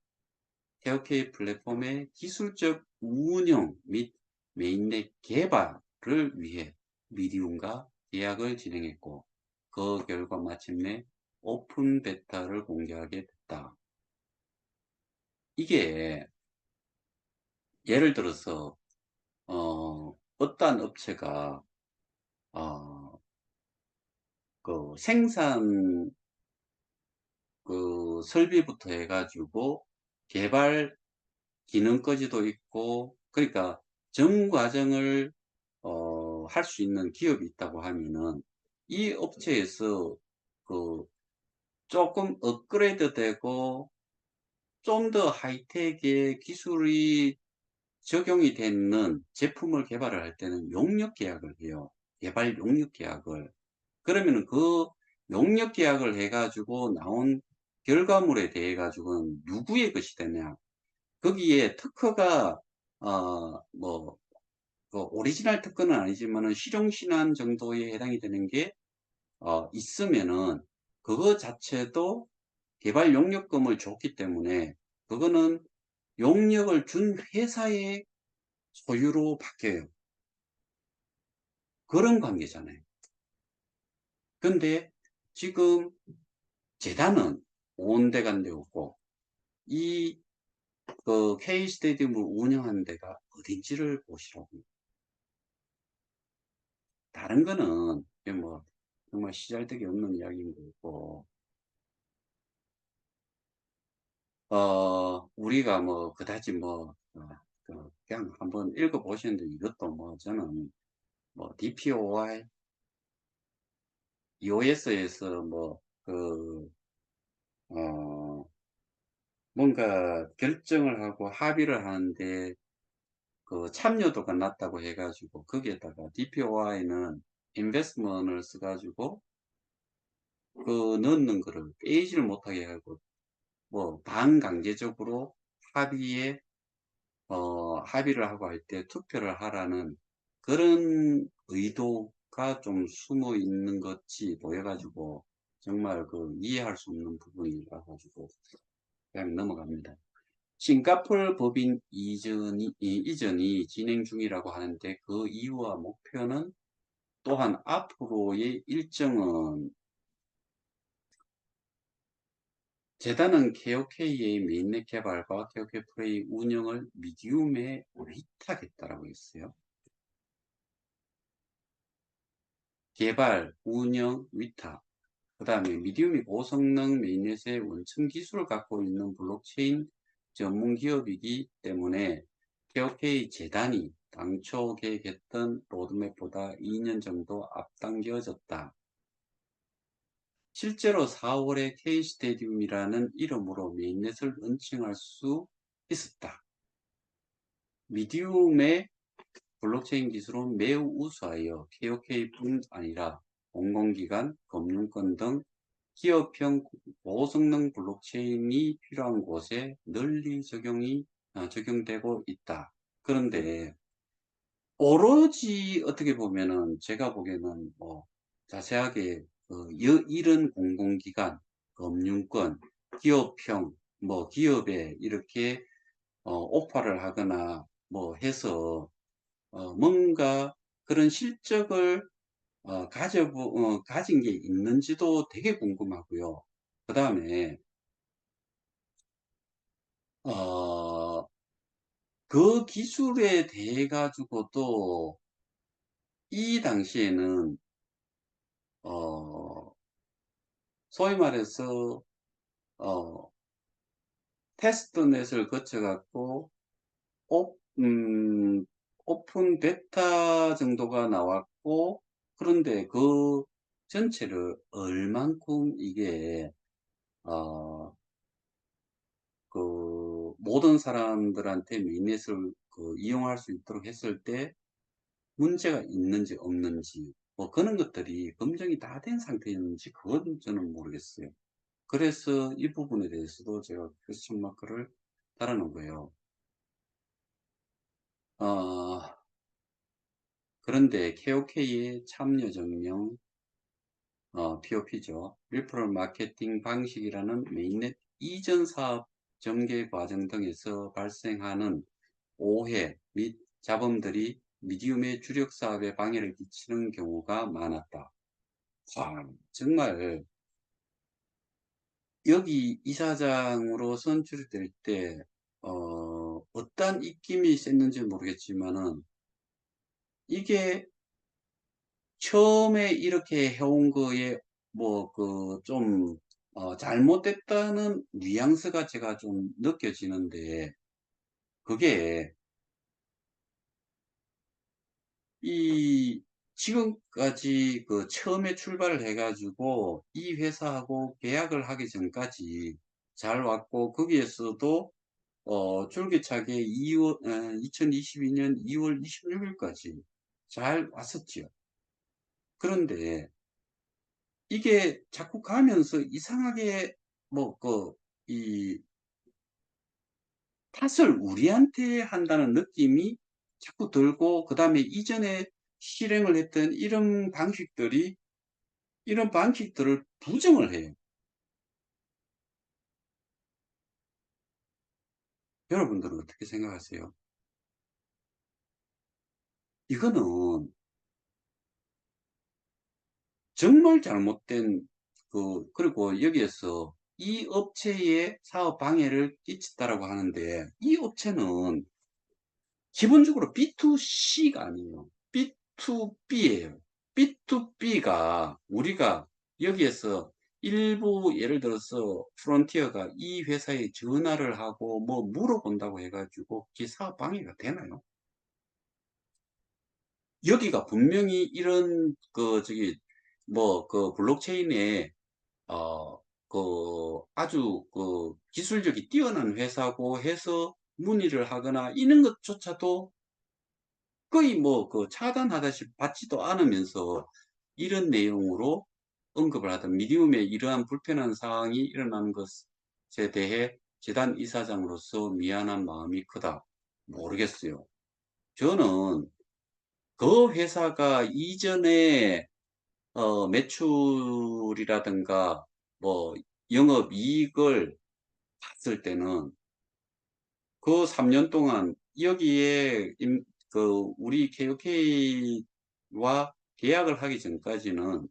케어케이 플랫폼의 기술적 운영 및 메인넷 개발을 위해 미디움과 계약을 진행했고 그 결과 마침내 오픈 베타를 공개하게 됐다. 이게 예를 들어서 어떠한 업체가 어, 그 생산 그 설비부터 해가지고 개발 기능까지도 있고 그러니까 전 과정을 할 수 있는 기업이 있다고 하면은 이 업체에서 그 조금 업그레이드 되고 좀 더 하이텍의 기술이 적용이 되는 제품을 개발을 할 때는 용역 계약을 해요. 개발 용역 계약을. 그러면은 그 용역 계약을 해가지고 나온 결과물에 대해 가지고는 누구의 것이 되냐? 거기에 특허가 뭐 그 오리지널 특허는 아니지만은 실용신안 정도에 해당이 되는 게 있으면은 그거 자체도 개발 용역금을 줬기 때문에 그거는 용역을 준 회사의 소유로 바뀌어요. 그런 관계잖아요. 근데 지금 재단은 온데간데 없고 이 그 K 스테디움을 운영하는 데가 어딘지를 보시라고. 다른 거는 이게 뭐 정말 시잘데기 없는 이야기인 거고 우리가 뭐 그다지 뭐 그냥 한번 읽어보시는데 이것도 뭐 저는 뭐 DPOI, EOS에서 뭐 어, 뭔가 결정을 하고 합의를 하는데 그 참여도가 낮다고 해가지고 거기에다가 DPOI는 인베스트먼트를 써가지고 그 넣는 거를 빼지를 못하게 하고 뭐 반강제적으로 합의에 합의를 하고 할 때 투표를 하라는 그런 의도가 좀 숨어 있는 것이 보여가지고 정말 그 이해할 수 없는 부분이라 가지고 그냥 넘어갑니다. 싱가포르 법인 이전이 진행 중이라고 하는데 그 이유와 목표는 또한 앞으로의 일정은 재단은 KOK의 메인넷 개발과 KOK 플레이 운영을 미디움에 위탁했다라고 했어요. 개발, 운영, 위탁. 그 다음에 미디움이 고성능 메인넷의 원천 기술을 갖고 있는 블록체인 전문 기업이기 때문에 KOK 재단이 당초 계획했던 로드맵보다 2년 정도 앞당겨졌다. 실제로 4월에 K스테디움이라는 이름으로 메인넷을 런칭할 수 있었다. 미디움의 블록체인 기술은 매우 우수하여 KOK뿐 아니라 공공기관, 금융권 등 기업형 고성능 블록체인이 필요한 곳에 널리 적용되고 있다. 그런데 오로지 어떻게 보면은 제가 보기에는 뭐 자세하게 이런 공공기관, 금융권, 기업형 뭐 기업에 이렇게 오파를 하거나 뭐 해서 뭔가 그런 실적을 가진 게 있는지도 되게 궁금하고요. 그 다음에 어, 그 기술에 대해 가지고도 이 당시에는 어, 소위 말해서 어, 테스트넷을 거쳐 갖고 오픈 베타 정도가 나왔고 그런데 그 전체를 얼만큼 이게 어, 그 모든 사람들한테 미니넷을 이용할 수 있도록 했을 때 문제가 있는지 없는지 뭐 그런 것들이 검증이 다 된 상태인지 그건 저는 모르겠어요. 그래서 이 부분에 대해서도 제가 퀘스천 마크를 달아놓은 거예요. 어, 그런데 KOK의 참여 정령 POP죠. 리퍼럴 마케팅 방식이라는 메인넷 이전 사업 전개 과정 등에서 발생하는 오해 및 잡음들이 미디움의 주력 사업에 방해를 끼치는 경우가 많았다. 와, 정말 여기 이사장으로 선출될 때 어떤 입김이 셌는지 모르겠지만은 이게 처음에 이렇게 해온 거에 뭐 그 좀 잘못됐다는 뉘앙스가 제가 좀 느껴지는데 그게 이 지금까지 그 처음에 출발을 해 가지고 이 회사하고 계약을 하기 전까지 잘 왔고 거기에서도 줄기차게 2022년 2월 26 일까지 잘 왔었지요. 그런데 이게 자꾸 가면서 이상하게 뭐 이 탓을 우리한테 한다는 느낌이 자꾸 들고 그다음에 이전에 실행을 했던 이런 방식들을 부정을 해요. 여러분들은 어떻게 생각하세요? 이거는 정말 잘못된 그리고 여기에서 이 업체에 사업 방해를 끼쳤다라고 하는데 이 업체는 기본적으로 B2C가 아니에요. B2B예요. B2B가 우리가 여기에서 일부 예를 들어서 프론티어가 이 회사에 전화를 하고 뭐 물어본다고 해가지고 그 사업 방해가 되나요? 여기가 분명히 이런 뭐 블록체인에 어 아주 기술력이 뛰어난 회사고 해서 문의를 하거나 이런 것조차도 거의 뭐 차단하다시피 받지도 않으면서 이런 내용으로 언급을 하던 미디움에 이러한 불편한 사항이 일어나는 것에 대해 재단 이사장으로서 미안한 마음이 크다. 모르겠어요. 저는 그 회사가 이전에 매출이라든가 뭐 영업이익을 봤을 때는 그 3년 동안 여기에 우리 KOK와 계약을 하기 전까지는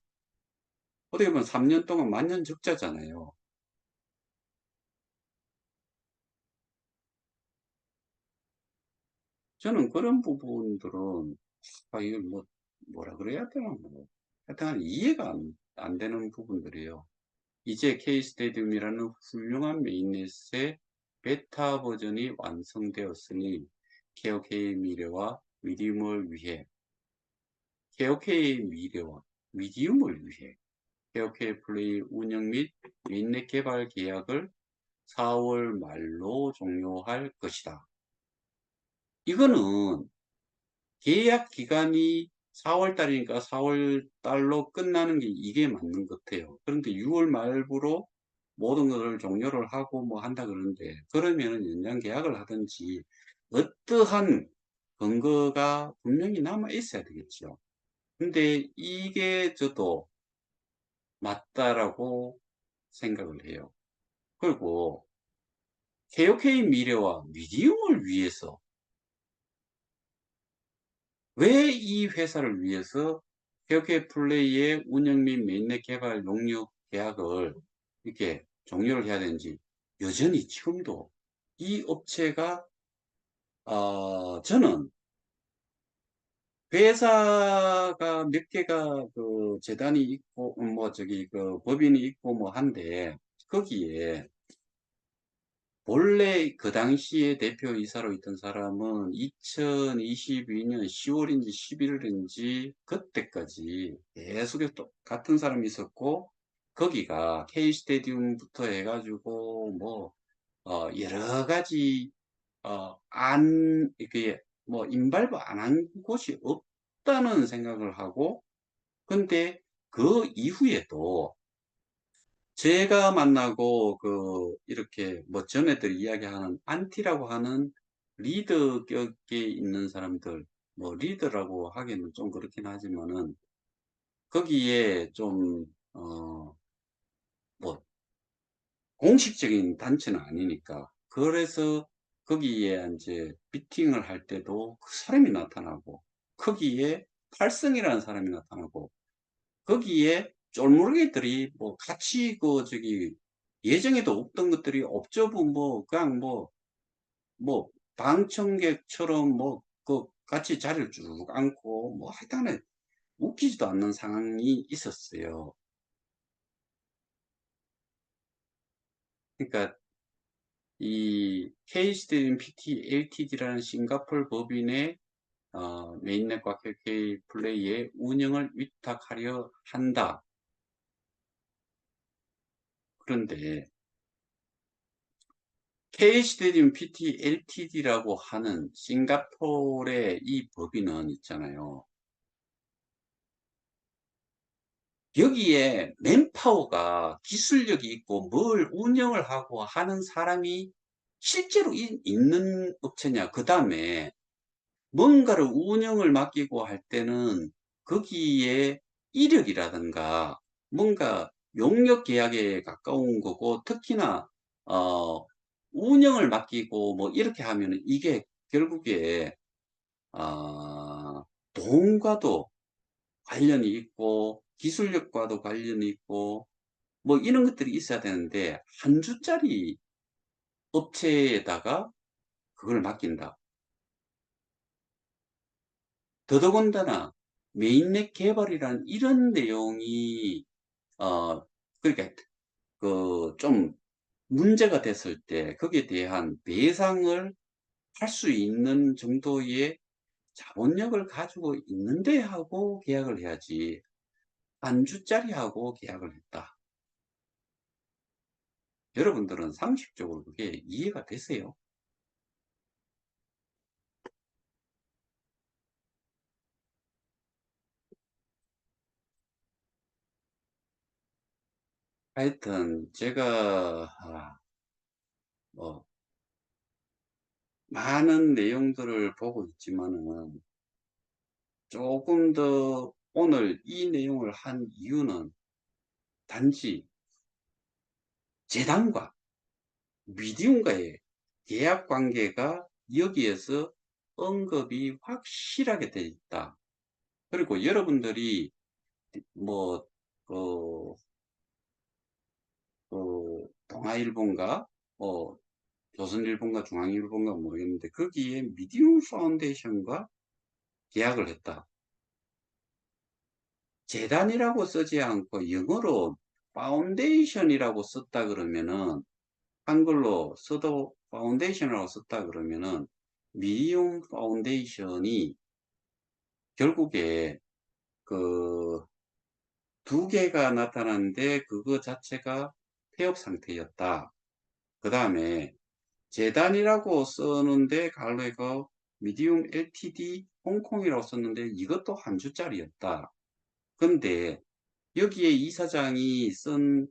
어떻게 보면 3년 동안 만년적자잖아요. 저는 그런 부분들은 이걸 뭐라 그래야 되나 하여튼 이해가 안 되는 부분들이에요. 이제 K스테디움이라는 훌륭한 메인넷의 베타 버전이 완성되었으니 KOK 미래와 미디움을 위해 KOK 미래와 미디움을 위해 KOK 플레이 운영 및 인넷 개발 계약을 4월 말로 종료할 것이다. 이거는 계약 기간이 4월 달이니까 4월 달로 끝나는 게 이게 맞는 것 같아요. 그런데 6월 말부로 모든 것을 종료를 하고 뭐 한다 그러는데 그러면은 연장 계약을 하든지 어떠한 근거가 분명히 남아 있어야 되겠죠. 근데 이게 저도 맞다라고 생각을 해요. 그리고 KOK 미래와 미디움을 위해서 왜 이 회사를 위해서 KOK 플레이의 운영 및 메인넷 개발 용역 계약을 이렇게 종료를 해야 되는지 여전히 지금도 이 업체가 저는 회사가 몇 개가 재단이 있고 뭐 저기 법인이 있고 뭐 한데 거기에 본래 그 당시에 대표이사로 있던 사람은 2022년 10월인지 11월인지 그때까지 계속 같은 사람이 있었고 거기가 K스테디움부터 해가지고 뭐 여러 가지 이게 뭐 인발부 안 한 곳이 없다는 생각을 하고 근데 그 이후에도 제가 만나고 이렇게 뭐 전에들 이야기하는 안티라고 하는 리더 격에 있는 사람들 뭐 리더라고 하기는 좀 그렇긴 하지만은 거기에 좀 뭐 공식적인 단체는 아니니까 그래서 거기에 이제 미팅을 할 때도 그 사람이 나타나고 거기에 팔성이라는 사람이 나타나고, 거기에 쫄모르기들이 뭐 같이 예정에도 없던 것들이 옵저브 그냥 뭐 방청객처럼 같이 자리를 쭉 앉고 하여튼간에 웃기지도 않는 상황이 있었어요. 그러니까 이 KCDMPT LTD라는 싱가포르 법인의 메인넷과 KK 플레이의 운영을 위탁하려 한다. 그런데 KCDMPT LTD라고 하는 싱가포르의 이 법인은 있잖아요. 여기에 맨파워가 기술력이 있고 뭘 운영을 하고 하는 사람이 실제로 있는 업체냐. 그 다음에 뭔가를 운영을 맡기고 할 때는 거기에 이력이라든가 뭔가 용역 계약에 가까운 거고, 특히나 운영을 맡기고 이렇게 하면 이게 결국에 돈과도 관련이 있고 기술력과도 관련이 있고 이런 것들이 있어야 되는데, 한 주짜리 업체에다가 그걸 맡긴다. 더더군다나 메인넷 개발이란 이런 내용이 그러니까 좀 문제가 됐을 때 거기에 대한 배상을 할 수 있는 정도의 자본력을 가지고 있는데 하고 계약을 해야지, 한 주짜리 하고 계약을 했다. 여러분들은 상식적으로 그게 이해가 되세요? 하여튼 제가 뭐 많은 내용들을 보고 있지만은, 조금 더 오늘 이 내용을 한 이유는 단지 재단과 미디움과의 계약 관계가 여기에서 언급이 확실하게 되어 있다. 그리고 여러분들이 뭐, 그, 동아일보인가, 조선일보인가 중앙일보인가 모르겠는데, 거기에 미디움 파운데이션과 계약을 했다. 재단이라고 쓰지 않고 영어로 파운데이션이라고 썼다 그러면은, 한글로 써도 파운데이션이라고 썼다 그러면은, 미디움 파운데이션이 결국에 그 두 개가 나타났는데 그거 자체가 폐업 상태였다. 그 다음에 재단이라고 썼는데 갈래가 미디움 LTD 홍콩이라고 썼는데 이것도 한 주짜리였다. 근데 여기에 이사장이 쓴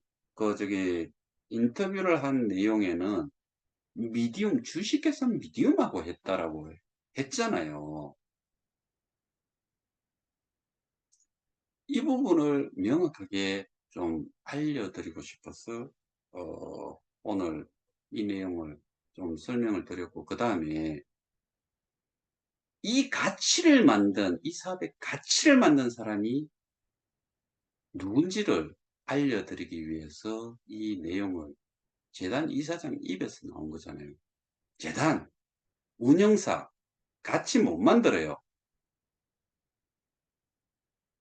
인터뷰를 한 내용에는 미디움 주식회사는 미디움하고 했다라고 했잖아요. 이 부분을 명확하게 좀 알려드리고 싶어서 오늘 이 내용을 좀 설명을 드렸고, 그 다음에 이 사업의 가치를 만든 사람이 누군지를 알려드리기 위해서 이 내용을 재단 이사장 입에서 나온 거잖아요. 재단, 운영사, 같이 못 만들어요.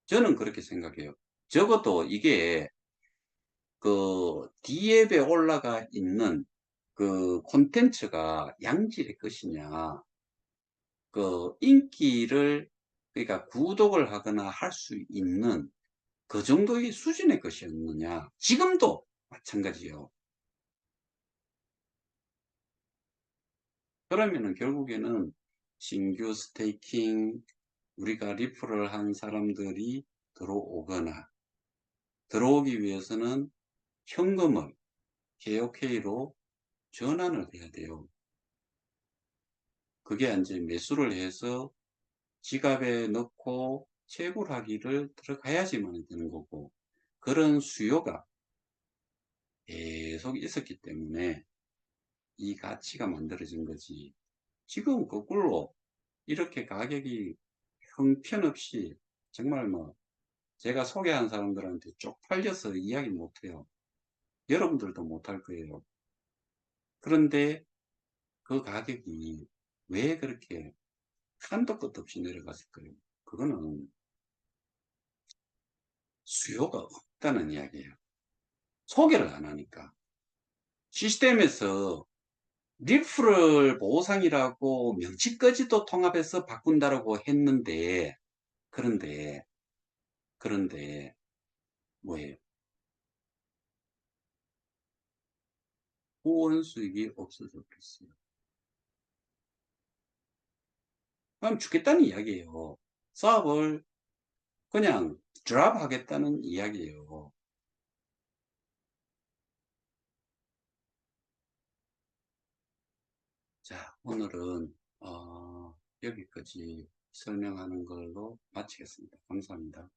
저는 그렇게 생각해요. 적어도 이게 D앱에 올라가 있는 콘텐츠가 양질의 것이냐, 인기를, 그러니까 구독을 하거나 할 수 있는 그 정도의 수준의 것이었느냐. 지금도 마찬가지요. 그러면은 결국에는 신규 스테이킹, 우리가 리플을 한 사람들이 들어오거나, 들어오기 위해서는 현금을 KOK로 전환을 해야 돼요. 그게 이제 매수를 해서 지갑에 넣고 채굴하기를 들어가야지만 되는 거고, 그런 수요가 계속 있었기 때문에 이 가치가 만들어진 거지. 지금 거꾸로 이렇게 가격이 형편없이 정말 뭐 제가 소개한 사람들한테 쪽팔려서 이야기 못해요. 여러분들도 못할 거예요. 그런데 그 가격이 왜 그렇게 한도 끝도 없이 내려갔을까요? 그거는 수요가 없다는 이야기예요. 소개를 안 하니까. 시스템에서 리프럴 보호상이라고 명치까지도 통합해서 바꾼다라고 했는데, 그런데, 그런데, 뭐예요? 후원 수익이 없어져 버렸어요. 그럼 죽겠다는 이야기예요. 사업을 그냥 드랍 하겠다는 이야기예요. 자, 오늘은, 여기까지 설명하는 걸로 마치겠습니다. 감사합니다.